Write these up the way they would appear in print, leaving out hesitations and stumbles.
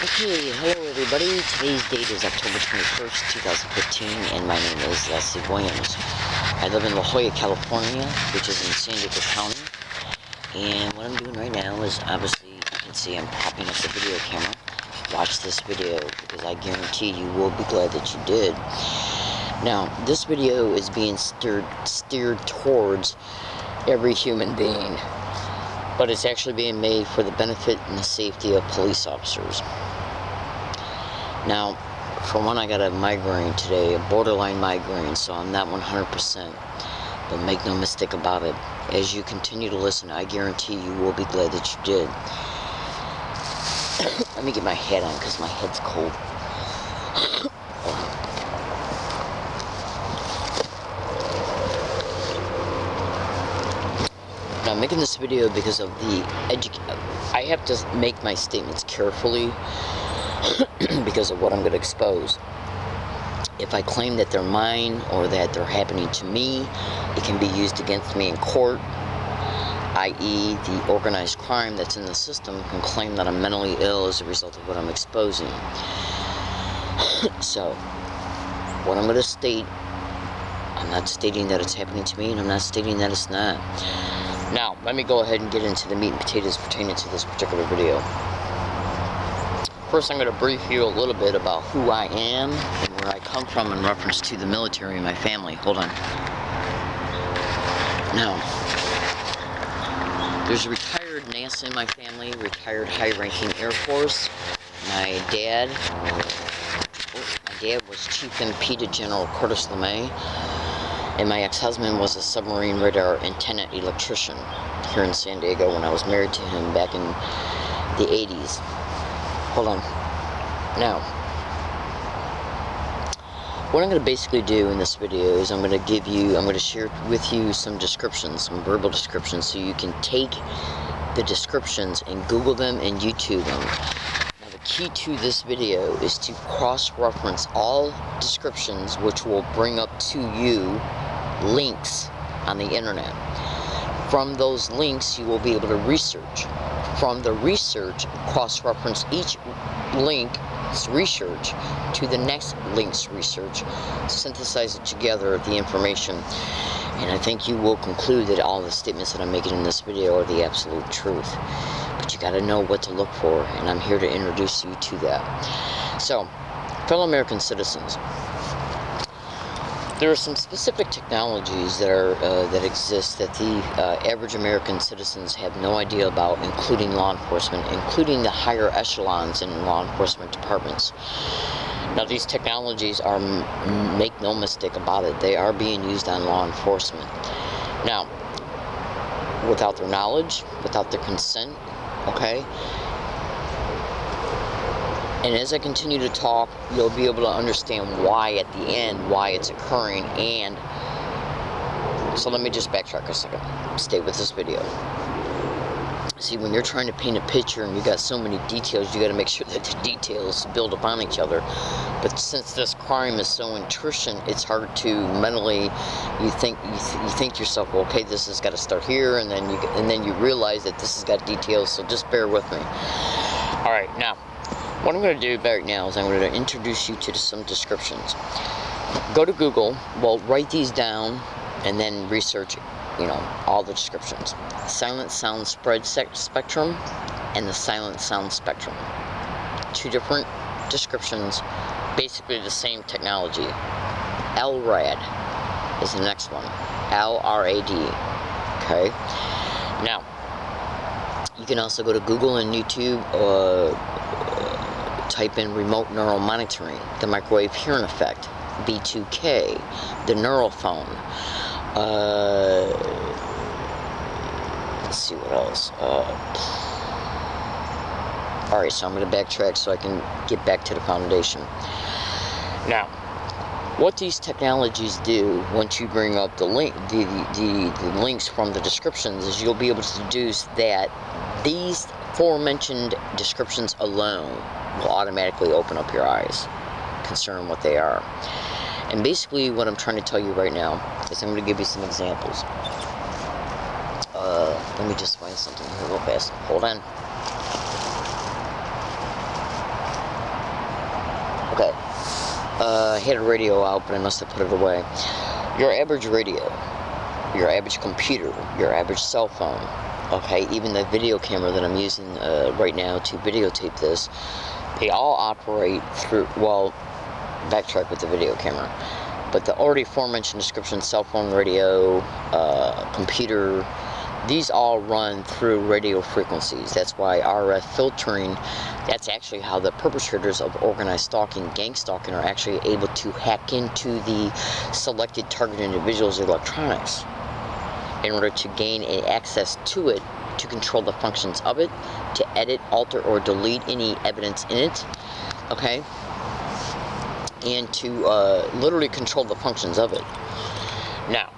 Okay, hello everybody. Today's date is October 21st, 2015, and my name is Woamn. I live in La Jolla, California, which is in San Diego County. And what I'm doing right now is, obviously, you can see I'm popping up the video camera. Watch this video, because I guarantee you will be glad that you did. Now, this video is being steered towards every human being, but it's actually being made for the benefit and the safety of police officers. Now, for one, I got a migraine today, a borderline migraine, so I'm not 100%. But make no mistake about it, as you continue to listen, I guarantee you will be glad that you did. Let me get my hat on, because my head's cold. Now, I'm making this video because of the I have to make my statements carefully because of what I'm going to expose. If I claim that they're mine or that they're happening to me, it can be used against me in court, i.e. the organized crime that's in the system can claim that I'm mentally ill as a result of what I'm exposing. So, what I'm going to state, I'm not stating that it's happening to me, and I'm not stating that it's not. Now, let me go ahead and get into the meat and potatoes pertaining to this particular video. First, I'm going to brief you a little bit about who I am and where I come from in reference to the military and my family. Hold on. Now, there's a retired NASA in my family, retired high-ranking Air Force. My dad was Chief MP to General Curtis LeMay, and my ex-husband was a submarine radar antenna electrician here in San Diego when I was married to him back in the 80s. Hold on. Now, what I'm going to basically do in this video is I'm going to share with you some descriptions, some verbal descriptions, so you can take the descriptions and Google them and YouTube them. Now, the key to this video is to cross-reference all descriptions, which will bring up to you links on the internet. From those links, you will be able to research. From the research, cross-reference each link's research to the next link's research, synthesize it together, the information, and I think you will conclude that all the statements that I'm making in this video are the absolute truth. But you got to know what to look for, and I'm here to introduce you to that. So, fellow American citizens, there are some specific technologies that exist that the average American citizens have no idea about, including law enforcement, including the higher echelons in law enforcement departments. Now, these technologies are, make no mistake about it, they are being used on law enforcement. Now, without their knowledge, without their consent, okay? And as I continue to talk, you'll be able to understand why at the end, why it's occurring, and so let me just backtrack a second. Stay with this video. See, when you're trying to paint a picture and you got so many details, you got to make sure that the details build upon each other. But since this crime is so intrusive, it's hard to mentally, you think to yourself, well, okay, this has got to start here, and then you realize that this has got details. So just bear with me. All right, now. What I'm going to do right now is I'm going to introduce you to some descriptions. Go to Google, well, write these down, and then research, all the descriptions. Silent sound spread spectrum and the silent sound spectrum. Two different descriptions, basically the same technology. LRAD is the next one. LRAD. Okay? Now, you can also go to Google and YouTube, type in remote neural monitoring, the microwave hearing effect, B2K, the neural phone. Let's see what else. Alright, so I'm going to backtrack so I can get back to the foundation. Now, what these technologies do, once you bring up the links from the descriptions, is you'll be able to deduce that these aforementioned descriptions alone will automatically open up your eyes concerning what they are. And basically what I'm trying to tell you right now is I'm going to give you some examples. Let me just find something here real fast. Hold on. Okay. I had a radio out, but I must have put it away. Your average radio, your average computer, your average cell phone, okay, even the video camera that I'm using right now to videotape this, they all operate through, well, backtrack with the video camera, but the already aforementioned description, cell phone, radio, computer, these all run through radio frequencies. That's why RF filtering, that's actually how the perpetrators of organized stalking, gang stalking, are actually able to hack into the selected target individual's electronics in order to gain access to it, to control the functions of it, to edit, alter, or delete any evidence in it, okay? And to literally control the functions of it. Now,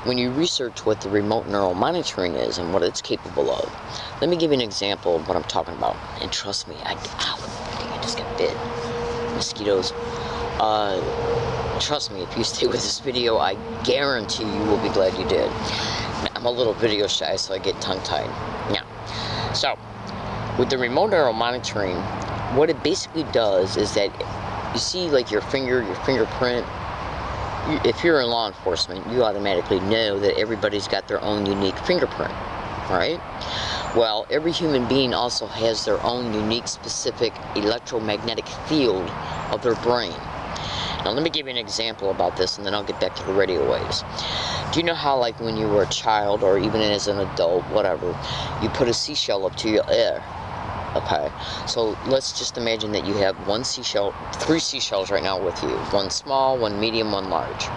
when you research what the remote neural monitoring is and what it's capable of, let me give you an example of what I'm talking about. And trust me, I just got bit. Mosquitoes. Trust me, if you stay with this video, I guarantee you will be glad you did. Now, I'm a little video shy, so I get tongue-tied. Now, so, with the remote neural monitoring, what it basically does is that, you see like your fingerprint, if you're in law enforcement, you automatically know that everybody's got their own unique fingerprint, right? Well, every human being also has their own unique, specific electromagnetic field of their brain. Now, let me give you an example about this, and then I'll get back to the radio waves. Do you know how, like, when you were a child, or even as an adult, whatever, you put a seashell up to your ear? Okay, so let's just imagine that you have three seashells right now with you. One small, one medium, one large.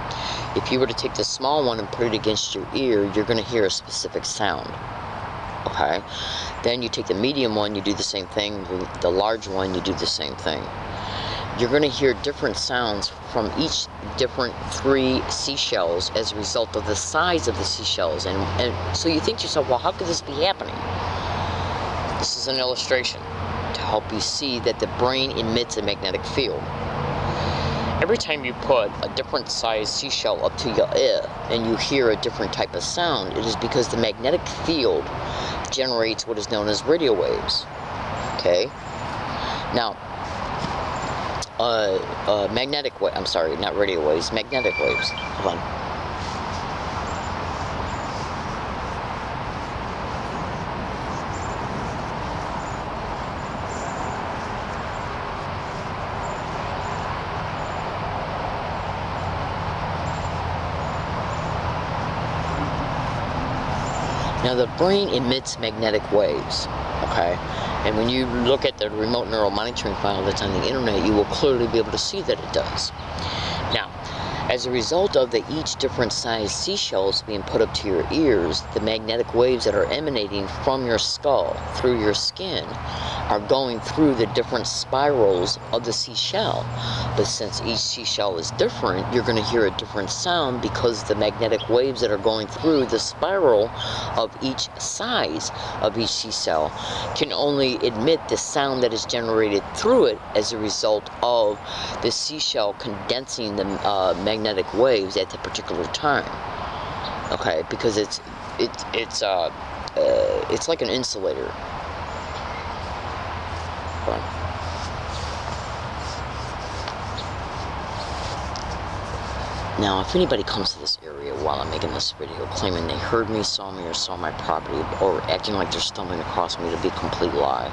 If you were to take the small one and put it against your ear, you're going to hear a specific sound. Okay, then you take the medium one, you do the same thing. The large one, you do the same thing. You're going to hear different sounds from each different three seashells as a result of the size of the seashells. And so you think to yourself, well, how could this be happening? This is an illustration to help you see that the brain emits a magnetic field. Every time you put a different size seashell up to your ear and you hear a different type of sound, it is because the magnetic field generates what is known as radio waves. Okay? Now, magnetic waves, I'm sorry, not radio waves, magnetic waves. Hold on. Now, the brain emits magnetic waves, okay? And when you look at the remote neural monitoring file that's on the internet, you will clearly be able to see that it does. Now, as a result of each different size seashells being put up to your ears, the magnetic waves that are emanating from your skull through your skin are going through the different spirals of the seashell. But since each seashell is different, you're going to hear a different sound because the magnetic waves that are going through the spiral of each size of each seashell can only emit the sound that is generated through it as a result of the seashell condensing the magnetic waves at the particular time. Okay, because it's like an insulator. Now, if anybody comes to this area while I'm making this video claiming they heard me, saw me, or saw my property, or acting like they're stumbling across me, to be a complete lie.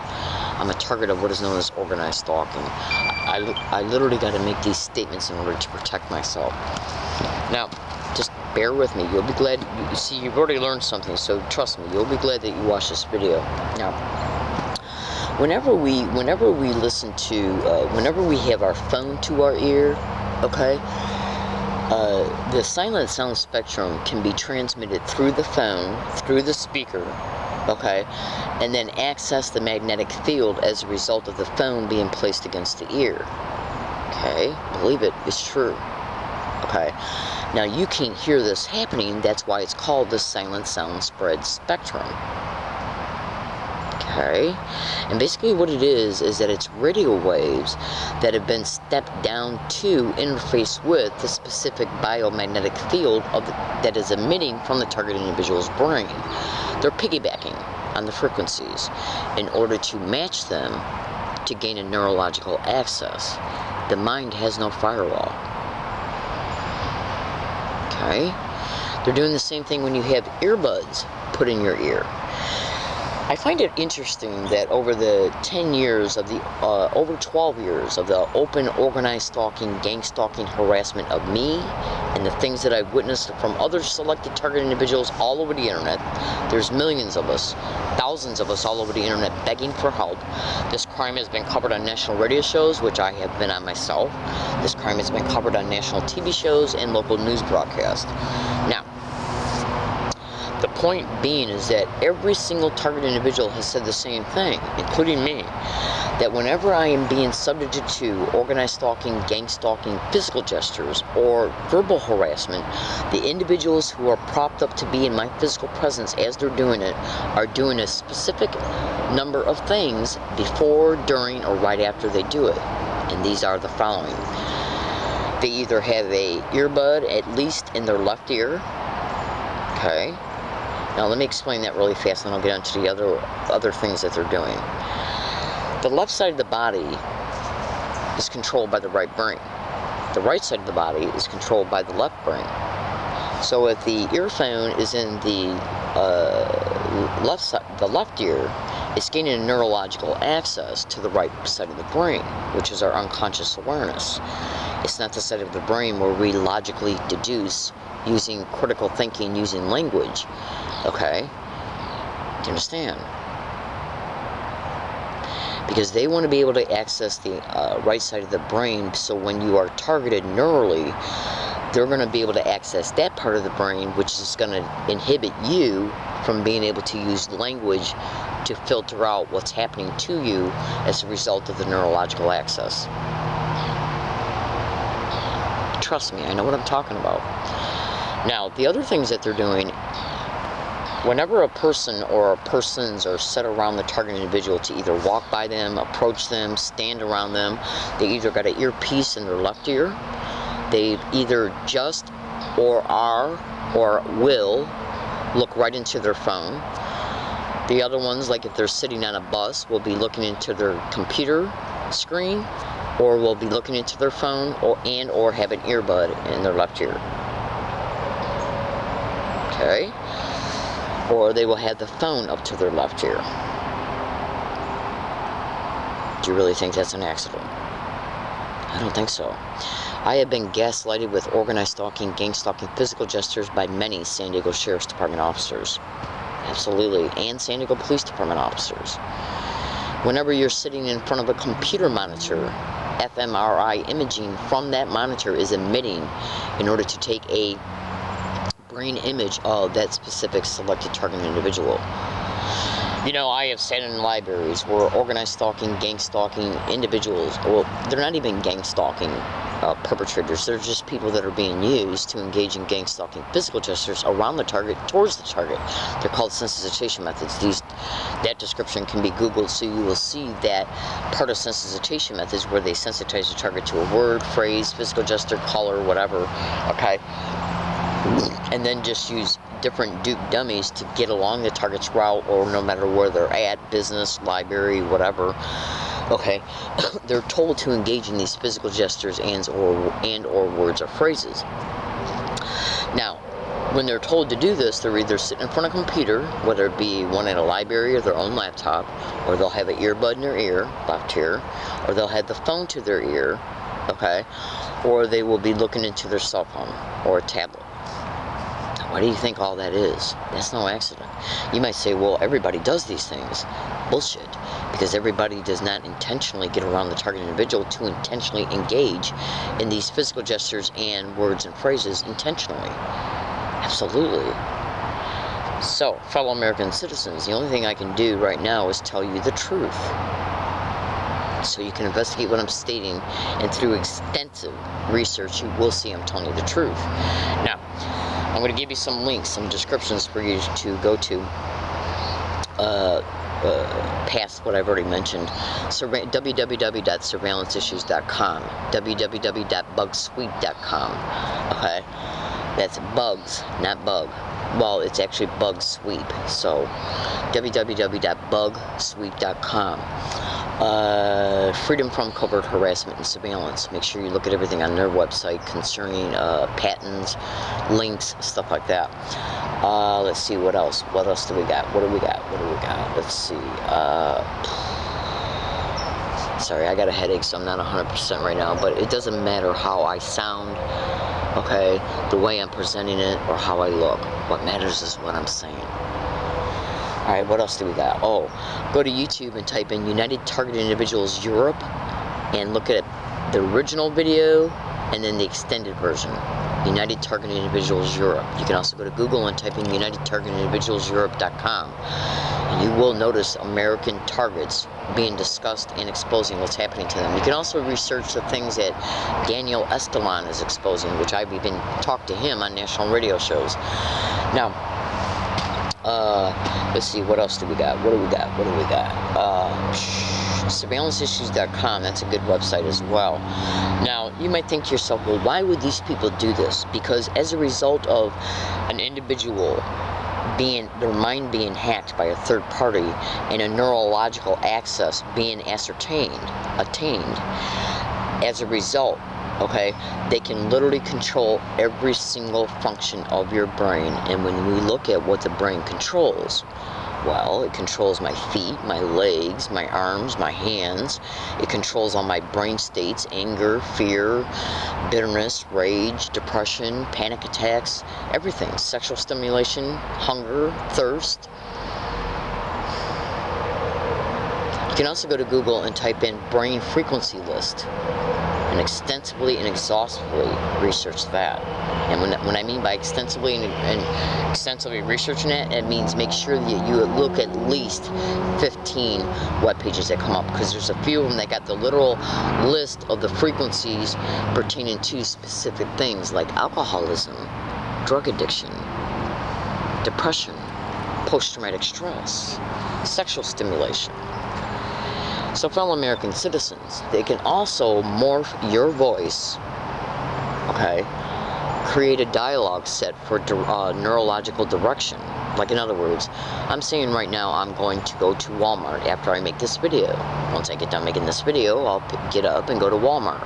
I'm a target of what is known as organized stalking. I literally got to make these statements in order to protect myself. Now, just bear with me. You'll be glad. You see, you've already learned something, so trust me. You'll be glad that you watched this video. Now, whenever we listen to, whenever we have our phone to our ear, okay, the silent sound spectrum can be transmitted through the phone, through the speaker, okay, and then access the magnetic field as a result of the phone being placed against the ear. Okay, believe it, it's true. Okay, now you can't hear this happening. That's why it's called the silent sound spread spectrum. Okay, and basically what it is that it's radio waves that have been stepped down to interface with the specific biomagnetic field that is emitting from the target individual's brain. They're piggybacking on the frequencies in order to match them to gain a neurological access. The mind has no firewall. Okay? They're doing the same thing when you have earbuds put in your ear. I find it interesting that over the 10 years of the, over 12 years of the open, organized stalking, gang stalking harassment of me and the things that I've witnessed from other selected target individuals all over the internet, there's millions of us, thousands of us all over the internet begging for help. This crime has been covered on national radio shows, which I have been on myself. This crime has been covered on national TV shows and local news broadcasts. Now, the point being is that every single target individual has said the same thing, including me, that whenever I am being subjected to organized stalking, gang stalking, physical gestures, or verbal harassment, the individuals who are propped up to be in my physical presence as they're doing it are doing a specific number of things before, during, or right after they do it. And these are the following. They either have a earbud at least in their left ear. Okay. Now let me explain that really fast and I'll get into the other things that they're doing. The left side of the body is controlled by the right brain. The right side of the body is controlled by the left brain. So if the earphone is in the left side, the left ear, it's gaining a neurological access to the right side of the brain, which is our unconscious awareness. It's not the side of the brain where we logically deduce using critical thinking, using language. Okay? Do you understand? Because they want to be able to access the right side of the brain, so when you are targeted neurally, they're going to be able to access that part of the brain, which is going to inhibit you from being able to use language to filter out what's happening to you as a result of the neurological access. Trust me, I know what I'm talking about. Now, the other things that they're doing, whenever a person or persons are set around the target individual to either walk by them, approach them, stand around them, they either got an earpiece in their left ear, they either just or are or will look right into their phone. The other ones, like if they're sitting on a bus, will be looking into their computer screen, or will be looking into their phone, or have an earbud in their left ear. Okay? Or they will have the phone up to their left ear. Do you really think that's an accident? I don't think so. I have been gaslighted with organized stalking, gang stalking, physical gestures by many San Diego Sheriff's Department officers. Absolutely. And San Diego Police Department officers. Whenever you're sitting in front of a computer monitor, fMRI imaging from that monitor is emitting in order to take a brain image of that specific selected target individual. You know, I have sat in libraries where organized stalking, gang stalking individuals, well, they're not even gang stalking perpetrators, they're just people that are being used to engage in gang stalking physical gestures around the target, towards the target. They're called sensitization methods. That description can be Googled, so you will see that part of sensitization methods where they sensitize the target to a word, phrase, physical gesture, color, whatever, okay? And then just use different dupe dummies to get along the target's route, or no matter where they're at, business, library, whatever. Okay, they're told to engage in these physical gestures and or words or phrases. Now, when they're told to do this, they're either sitting in front of a computer, whether it be one in a library or their own laptop, or they'll have an earbud in their ear, left ear, or they'll have the phone to their ear, okay, or they will be looking into their cell phone or a tablet. Why do you think all that is? That's no accident. You might say, well, everybody does these things. Bullshit. Because everybody does not intentionally get around the target individual to intentionally engage in these physical gestures and words and phrases intentionally. Absolutely. So, fellow American citizens, the only thing I can do right now is tell you the truth. So you can investigate what I'm stating, and through extensive research, you will see I'm telling you the truth. Now, I'm going to give you some links, some descriptions for you to go to past what I've already mentioned. www.surveillanceissues.com, www.bugsweep.com. Okay, that's bugs, not bug. Well, it's actually bug sweep. So www.bugsweep.com. Freedom from Covert Harassment and Surveillance. Make sure you look at everything on their website concerning patents, links, stuff like that. Let's see, what else? What else do we got? What do we got? Let's see. Sorry, I got a headache, so I'm not 100% right now, but it doesn't matter how I sound, okay, the way I'm presenting it, or how I look. What matters is what I'm saying. Alright, what else do we got? Oh, go to YouTube and type in United Targeted Individuals Europe, and look at the original video, and then the extended version. United Targeted Individuals Europe. You can also go to Google and type in UnitedTargetedIndividualsEurope.com. And you will notice American targets being discussed and exposing what's happening to them. You can also research the things that Daniel Estolon is exposing, which I've even talked to him on national radio shows. Now, let's see, what else do we got? What do we got? SurveillanceIssues.com, that's a good website as well. Now, you might think to yourself, well, why would these people do this? Because as a result of an individual their mind being hacked by a third party and a neurological access being attained, as a result, okay, they can literally control every single function of your brain. And when we look at what the brain controls, well, it controls my feet, my legs, my arms, my hands. It controls all my brain states: anger, fear, bitterness, rage, depression, panic attacks, everything. Sexual stimulation, hunger, thirst. You can also go to Google and type in brain frequency list, and extensively and exhaustively research that. And when I mean by extensively and extensively researching it means make sure that you look at least 15 web pages that come up, because there's a few of them that got the literal list of the frequencies pertaining to specific things like alcoholism, drug addiction, depression, post-traumatic stress, sexual stimulation. So, fellow American citizens, they can also morph your voice, okay, create a dialogue set for neurological direction. Like, in other words, I'm saying right now I'm going to go to Walmart after I make this video. Once I get done making this video, I'll get up and go to Walmart.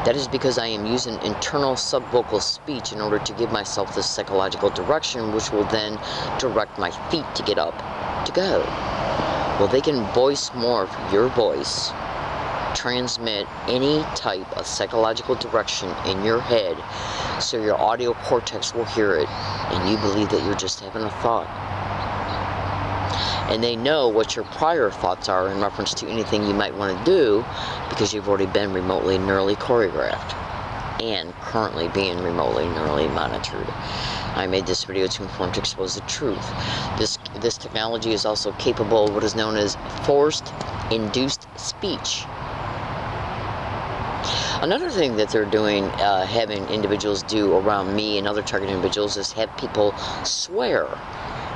That is because I am using internal subvocal speech in order to give myself this psychological direction, which will then direct my feet to get up to go. Well, they can voice morph your voice, transmit any type of psychological direction in your head, so your audio cortex will hear it, and you believe that you're just having a thought. And they know what your prior thoughts are in reference to anything you might want to do, because you've already been remotely neurally choreographed and currently being remotely neurally monitored. I made this video to inform, to expose the truth. This technology is also capable of what is known as forced induced speech. Another thing that they're doing, having individuals do around me and other targeted individuals, is have people swear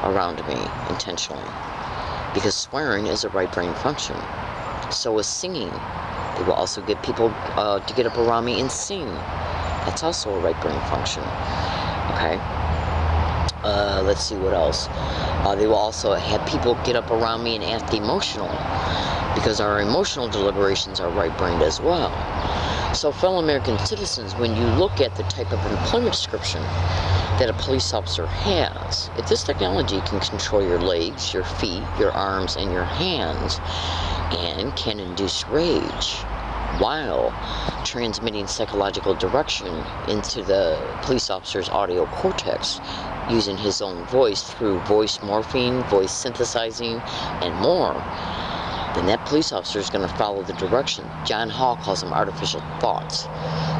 around me intentionally. Because swearing is a right brain function. So is singing. They will also get people to get up around me and sing. That's also a right brain function. Okay? Let's see what else. They will also have people get up around me and act emotional, because our emotional deliberations are right-brained as well. So, fellow American citizens, when you look at the type of employment description that a police officer has, if this technology can control your legs, your feet, your arms, and your hands, and can induce rage while transmitting psychological direction into the police officer's audio cortex using his own voice through voice morphing, voice synthesizing, and more, then that police officer is going to follow the direction. John Hall calls them artificial thoughts.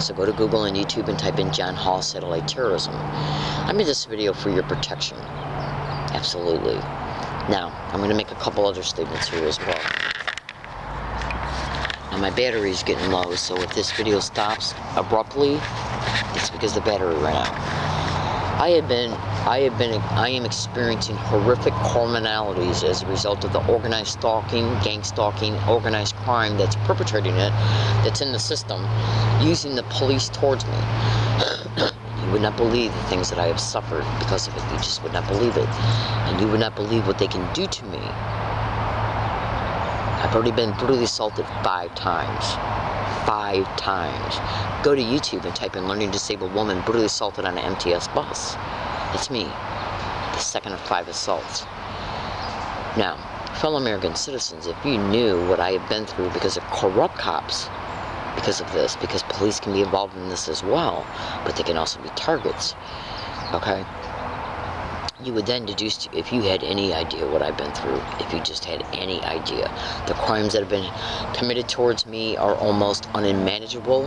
So go to Google and YouTube and type in John Hall satellite terrorism. I made this video for your protection. Absolutely. Now, I'm going to make a couple other statements here as well. Now, my battery is getting low, so if this video stops abruptly, it's because the battery ran out. I am experiencing horrific criminalities as a result of the organized stalking, gang stalking, organized crime that's perpetrating it, that's in the system, using the police towards me. You would not believe the things that I have suffered because of it. You just would not believe it. And you would not believe what they can do to me I've already been brutally assaulted 5 times. 5 times. Go to YouTube and type in learning disabled woman brutally assaulted on an MTS bus. It's me. The second of 5 assaults. Now, fellow American citizens, if you knew what I have been through because of corrupt cops, because of this, because police can be involved in this as well, but they can also be targets, okay? You would then deduce, if you had any idea what I've been through, if you just had any idea. The crimes that have been committed towards me are almost unmanageable,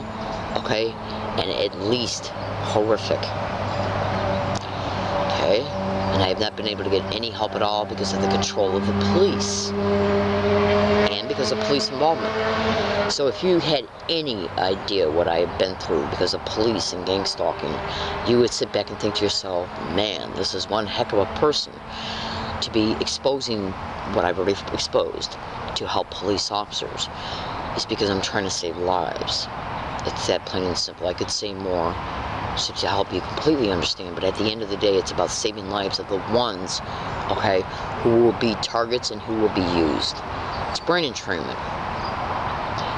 okay? And at least horrific, okay? And I have not been able to get any help at all because of the control of the police. And because of police involvement. So if you had any idea what I have been through because of police and gang stalking, you would sit back and think to yourself, man, this is one heck of a person to be exposing what I've already exposed to help police officers. It's because I'm trying to save lives. It's that plain and simple. I could say more to help you completely understand, but at the end of the day, it's about saving lives of the ones, okay, who will be targets and who will be used. It's brain entrainment.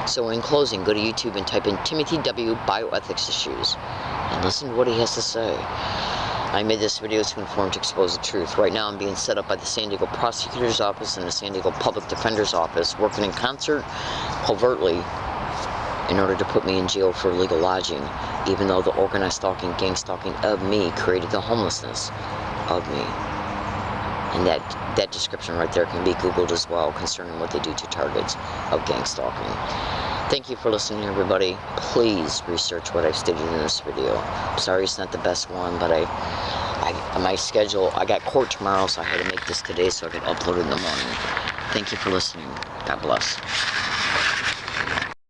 So in closing, go to YouTube and type in Timothy W. Bioethics Issues and listen to what he has to say. I made this video to inform, to expose the truth. Right now I'm being set up by the San Diego Prosecutor's Office and the San Diego Public Defender's Office, working in concert, covertly, in order to put me in jail for illegal lodging, even though the organized stalking, gang stalking of me created the homelessness of me. And that description right there can be Googled as well concerning what they do to targets of gang stalking. Thank you for listening, everybody. Please research what I've stated in this video. I'm sorry it's not the best one, but my schedule, I got court tomorrow, so I had to make this today so I could upload it in the morning. Thank you for listening. God bless.